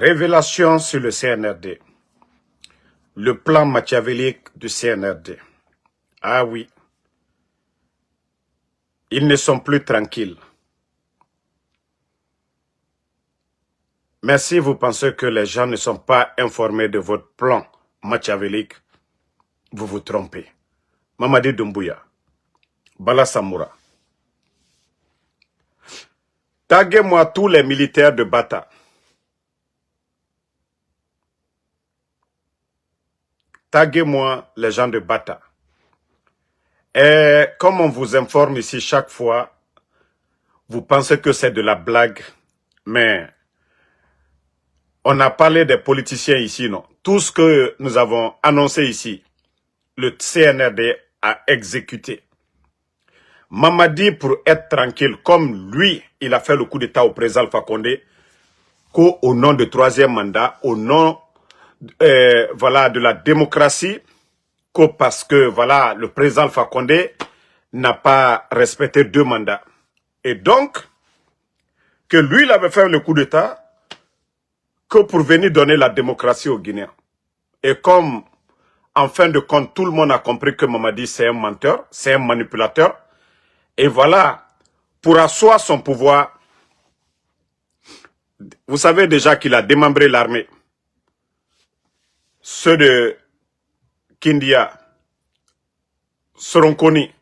Révélation sur le CNRD. Le plan machiavélique du CNRD. Ah oui. Ils ne sont plus tranquilles. Mais si vous pensez que les gens ne sont pas informés de votre plan machiavélique, vous vous trompez. Mamadi Doumbouya, Bala Samoura. Taguez-moi tous les militaires de Bata. Taguez-moi les gens de Bata. Et comme on vous informe ici chaque fois, vous pensez que c'est de la blague, mais on a parlé des politiciens ici, non? Tout ce que nous avons annoncé ici, le CNRD a exécuté. Mamadi, pour être tranquille, comme lui, il a fait le coup d'État au président Alpha Condé, qu'au nom du troisième mandat, au nom voilà, de la démocratie, que parce que voilà, le président Alpha Condé n'a pas respecté 2 mandats. Et donc, que lui, il avait fait le coup d'État que pour venir donner la démocratie aux Guinéens. Et comme, en fin de compte, tout le monde a compris que Mamadi, c'est un menteur, c'est un manipulateur, et voilà, pour asseoir son pouvoir, vous savez déjà qu'il a démembré l'armée. Ceux de Kindia, Soronkoni,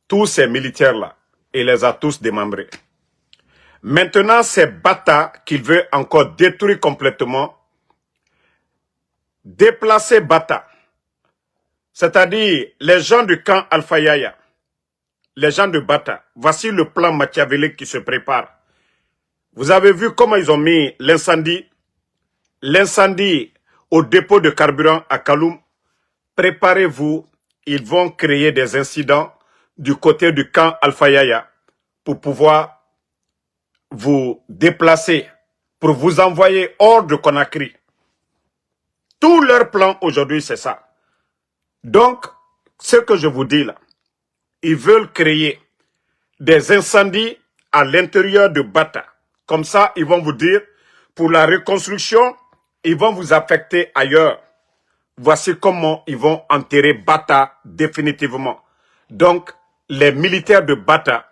tous ces militaires-là, il les a tous démembrés. Maintenant, c'est Bata qu'il veut encore détruire complètement, déplacer Bata. C'est-à-dire les gens du camp Alpha Yaya, les gens de Bata. Voici le plan machiavélique qui se prépare. Vous avez vu comment ils ont mis l'incendie au dépôt de carburant à Kaloum. Préparez-vous, ils vont créer des incidents du côté du camp Alpha Yaya pour pouvoir vous déplacer, pour vous envoyer hors de Conakry. Tout leur plan aujourd'hui, c'est ça. Donc, ce que je vous dis là, ils veulent créer des incendies à l'intérieur de Bata. Comme ça, ils vont vous dire, pour la reconstruction, ils vont vous affecter ailleurs. Voici comment ils vont enterrer Bata définitivement. Donc, les militaires de Bata,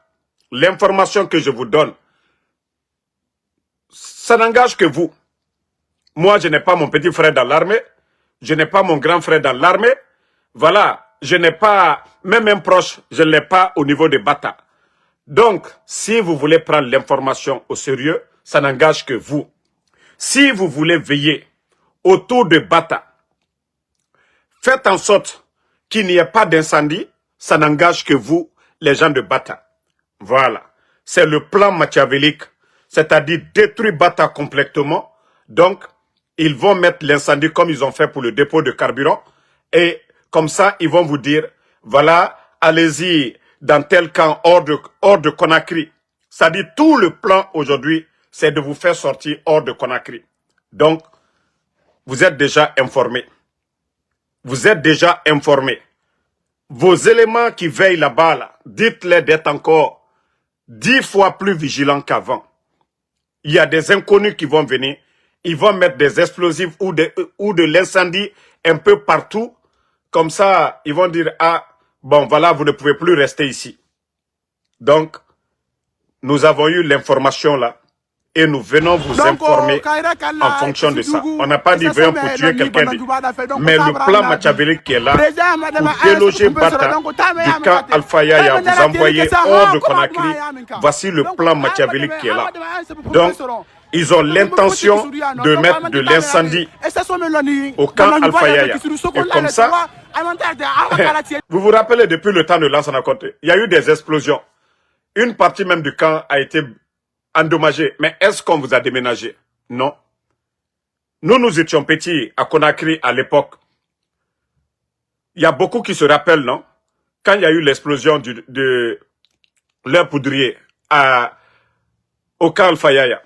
l'information que je vous donne, ça n'engage que vous. Moi, je n'ai pas mon petit frère dans l'armée, je n'ai pas mon grand frère dans l'armée. Voilà, je n'ai pas, même un proche, je ne l'ai pas au niveau de Bata. Donc, si vous voulez prendre l'information au sérieux, ça n'engage que vous. Si vous voulez veiller autour de Bata, faites en sorte qu'il n'y ait pas d'incendie, ça n'engage que vous, les gens de Bata. Voilà, c'est le plan machiavélique, c'est-à-dire détruire Bata complètement. Donc, ils vont mettre l'incendie comme ils ont fait pour le dépôt de carburant. Et comme ça, ils vont vous dire, voilà, allez-y dans tel camp hors de Conakry. C'est-à-dire tout le plan aujourd'hui, c'est de vous faire sortir hors de Conakry. Donc, vous êtes déjà informés. Vous êtes déjà informés. Vos éléments qui veillent là-bas, là, dites-les d'être encore 10 fois plus vigilants qu'avant. Il y a des inconnus qui vont venir. Ils vont mettre des explosifs ou de l'incendie un peu partout. Comme ça, ils vont dire, ah, bon, voilà, vous ne pouvez plus rester ici. Donc, nous avons eu l'information là. Et nous venons vous informer en fonction de ça. On n'a pas dit venons pour tuer quelqu'un. Mais le plan machiavélique qui est là, pour déloger Bata du camp Alpha Yaya, vous envoyer hors de Conakry, voici le plan machiavélique qui est là. Donc, ils ont l'intention de mettre de l'incendie au camp Alpha Yaya. Et comme ça, vous vous rappelez depuis le temps de Lansana Conté, il y a eu des explosions. Une partie même du camp a été endommagée. Mais est-ce qu'on vous a déménagé? Non. Nous étions petits à Conakry à l'époque. Il y a beaucoup qui se rappellent, non? Quand il y a eu l'explosion de leur poudrier au camp Alpha Yaya.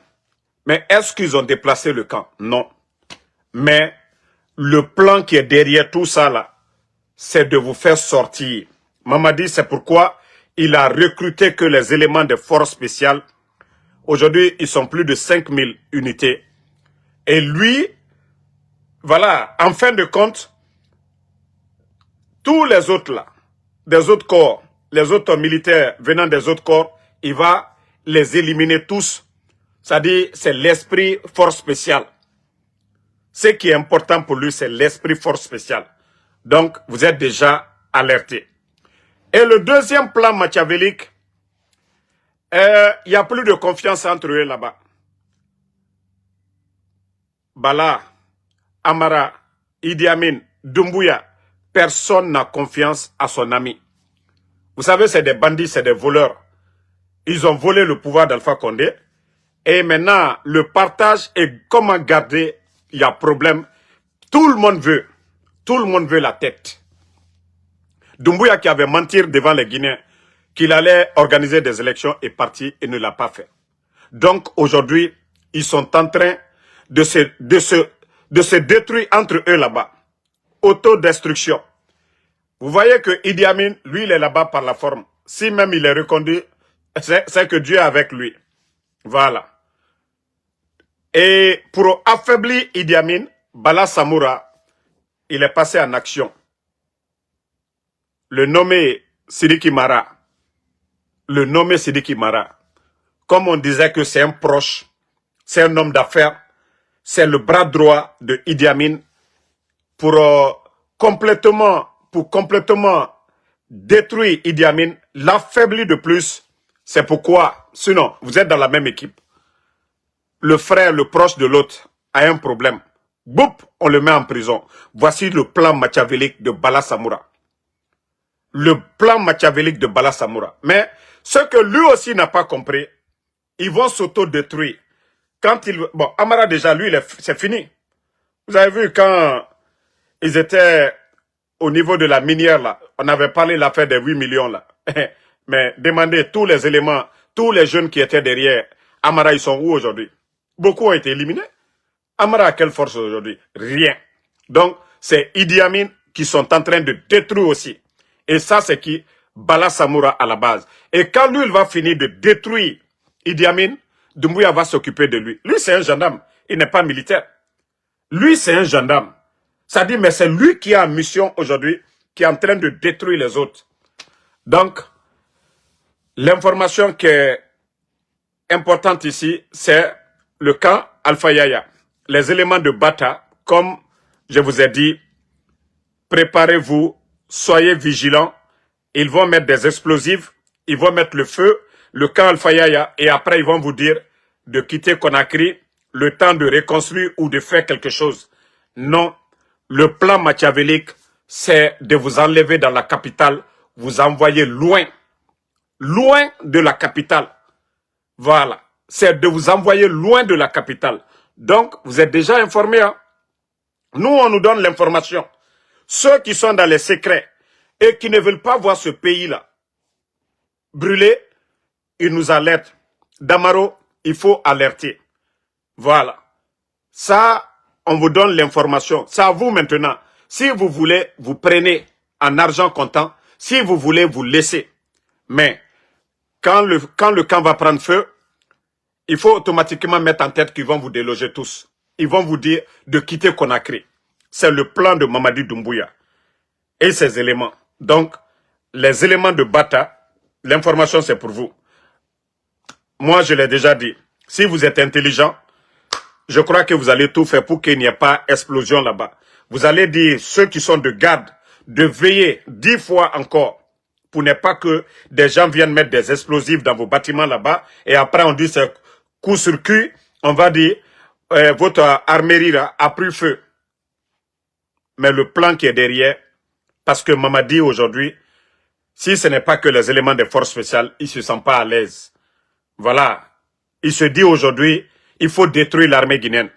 Mais est-ce qu'ils ont déplacé le camp? Non. Mais le plan qui est derrière tout ça là, c'est de vous faire sortir. Mamadi, c'est pourquoi il a recruté que les éléments de force spéciales. Aujourd'hui, ils sont plus de 5000 unités. Et lui, voilà, en fin de compte, tous les autres là, des autres corps, les autres militaires venant des autres corps, il va les éliminer tous. C'est-à-dire, c'est l'esprit force spéciale. Ce qui est important pour lui, c'est l'esprit force spéciale. Donc, vous êtes déjà alertés. Et le deuxième plan machiavélique, il n'y a plus de confiance entre eux là-bas. Bala, Amara, Idi Amin, Doumbouya, personne n'a confiance à son ami. Vous savez, c'est des bandits, c'est des voleurs. Ils ont volé le pouvoir d'Alpha Condé. Et maintenant, le partage et comment garder, il y a problème. Tout le monde veut la tête. Doumbouya qui avait menti devant les Guinéens qu'il allait organiser des élections est parti et ne l'a pas fait. Donc aujourd'hui, ils sont en train de se détruire entre eux là-bas. Autodestruction. Vous voyez que Idi Amin, lui, il est là-bas par la forme. Si même il est reconduit, c'est que Dieu est avec lui. Voilà. Et pour affaiblir Idi Amin, Bala Samoura, il est passé en action. Le nommé Sidiki Mara. Comme on disait que c'est un proche, c'est un homme d'affaires, c'est le bras droit de Idi Amin pour complètement détruire Idi Amin, l'affaiblir de plus. C'est pourquoi, sinon, vous êtes dans la même équipe. Le frère, le proche de l'autre a un problème. Boum, on le met en prison. Voici le plan machiavélique de Bala Samoura. Le plan machiavélique de Bala Samoura. Mais ce que lui aussi n'a pas compris, ils vont s'auto-détruire. Quand il... Bon, Amara déjà, lui, c'est fini. Vous avez vu quand ils étaient au niveau de la minière, là, on avait parlé de l'affaire des 8 millions, là. Mais demandez tous les éléments, tous les jeunes qui étaient derrière, Amara, ils sont où aujourd'hui? Beaucoup ont été éliminés. Amara a quelle force aujourd'hui? Rien. Donc, c'est Idi Amin qui sont en train de détruire aussi. Et ça, c'est qui? Bala Samoura à la base. Et quand lui, il va finir de détruire Idi Amin, Doumbouya va s'occuper de lui. Lui, c'est un gendarme. Il n'est pas militaire. Lui, c'est un gendarme. Ça dit, mais c'est lui qui a en mission aujourd'hui, qui est en train de détruire les autres. Donc, l'information qui est importante ici, c'est le camp Alpha Yaya. Les éléments de Bata, comme je vous ai dit, préparez-vous, soyez vigilants. Ils vont mettre des explosifs, ils vont mettre le feu, le camp Alpha Yaya, et après ils vont vous dire de quitter Conakry, le temps de reconstruire ou de faire quelque chose. Non, le plan machiavélique, c'est de vous enlever dans la capitale, vous envoyer loin de la capitale. Voilà, c'est de vous envoyer loin de la capitale. Donc, vous êtes déjà informés. Hein? Nous, on nous donne l'information. Ceux qui sont dans les secrets et qui ne veulent pas voir ce pays-là brûler, ils nous alertent. Damaro, il faut alerter. Voilà. Ça, on vous donne l'information. C'est à vous maintenant. Si vous voulez, vous prenez en argent comptant. Si vous voulez, vous laissez. Mais quand le camp va prendre feu, il faut automatiquement mettre en tête qu'ils vont vous déloger tous. Ils vont vous dire de quitter Conakry. C'est le plan de Mamadi Doumbouya. Et ses éléments. Donc, les éléments de Bata, l'information c'est pour vous. Moi, je l'ai déjà dit. Si vous êtes intelligent, je crois que vous allez tout faire pour qu'il n'y ait pas explosion là-bas. Vous allez dire, ceux qui sont de garde, de veiller 10 fois encore, pour ne pas que des gens viennent mettre des explosifs dans vos bâtiments là-bas, et après on dit c'est coup sur cul, on va dire, votre armerie là, a pris feu. Mais le plan qui est derrière, parce que Mamadi aujourd'hui, si ce n'est pas que les éléments des forces spéciales, il ne se sent pas à l'aise. Voilà. Il se dit aujourd'hui, il faut détruire l'armée guinéenne.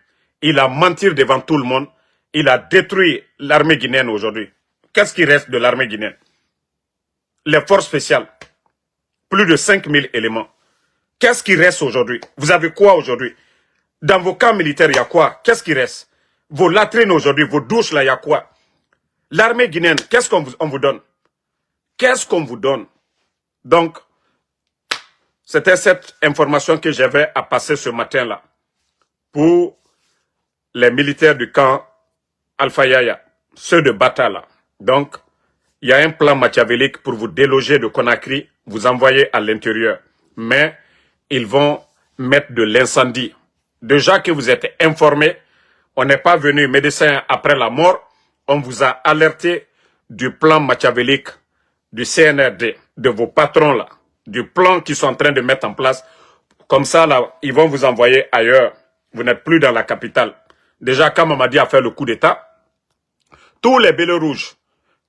Il a menti devant tout le monde. Il a détruit l'armée guinéenne aujourd'hui. Qu'est-ce qui reste de l'armée guinéenne? Les forces spéciales. Plus de 5000 éléments. Qu'est-ce qui reste aujourd'hui? Vous avez quoi aujourd'hui? Dans vos camps militaires, il y a quoi? Qu'est-ce qui reste? Vos latrines aujourd'hui, vos douches là, il y a quoi? L'armée guinéenne, qu'est-ce qu'on vous donne? Qu'est-ce qu'on vous donne? Donc, c'était cette information que j'avais à passer ce matin-là. Pour les militaires du camp Alpha Yaya, ceux de Bata là. Donc, il y a un plan machiavélique pour vous déloger de Conakry, vous envoyer à l'intérieur. Mais ils vont mettre de l'incendie. Déjà que vous êtes informés, on n'est pas venu médecin après la mort, on vous a alerté du plan machiavélique du CNRD, de vos patrons là, du plan qu'ils sont en train de mettre en place. Comme ça, là, ils vont vous envoyer ailleurs. Vous n'êtes plus dans la capitale. Déjà, quand Mamadi a fait le coup d'État, tous les bélets rouges,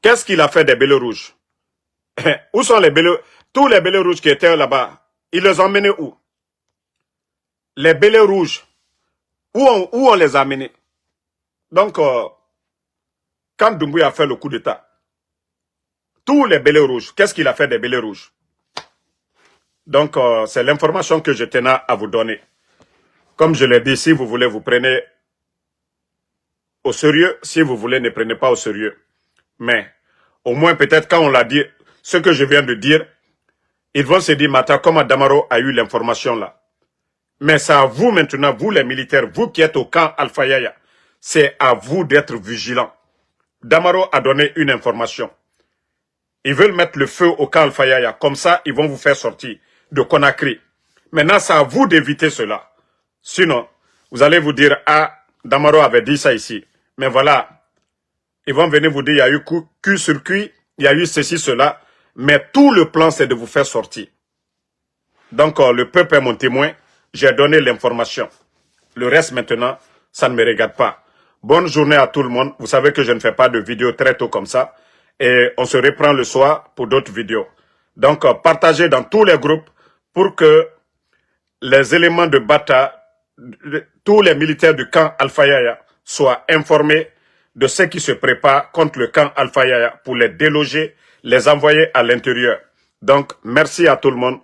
qu'est-ce qu'il a fait des bélets rouges? Où sont les bélets? Tous les bélets rouges qui étaient là-bas, ils les ont emmenés où? Les bélets rouges, où on les a amenés? Donc, quand Doumbouya a fait le coup d'État, tous les bélets rouges, qu'est-ce qu'il a fait des bélets rouges? Donc, c'est l'information que je tenais à vous donner. Comme je l'ai dit, si vous voulez, vous prenez au sérieux. Si vous voulez, ne prenez pas au sérieux. Mais, au moins, peut-être quand on l'a dit, ce que je viens de dire, ils vont se dire, Mata, comment Damaro a eu l'information là. Mais c'est à vous maintenant, vous les militaires, vous qui êtes au camp Alpha Yaya, c'est à vous d'être vigilants. Damaro a donné une information. Ils veulent mettre le feu au camp Alpha Yaya. Comme ça, ils vont vous faire sortir de Conakry. Maintenant, c'est à vous d'éviter cela. Sinon, vous allez vous dire, ah, Damaro avait dit ça ici. Mais voilà, ils vont venir vous dire, il y a eu cul-sur-cuit, il y a eu ceci, cela. Mais tout le plan, c'est de vous faire sortir. Donc, le peuple est mon témoin. J'ai donné l'information. Le reste, maintenant, ça ne me regarde pas. Bonne journée à tout le monde. Vous savez que je ne fais pas de vidéos très tôt comme ça. Et on se reprend le soir pour d'autres vidéos. Donc, partagez dans tous les groupes pour que les éléments de Bata, tous les militaires du camp Alpha Yaya soient informés de ce qui se prépare contre le camp Alpha Yaya pour les déloger, les envoyer à l'intérieur. Donc, merci à tout le monde.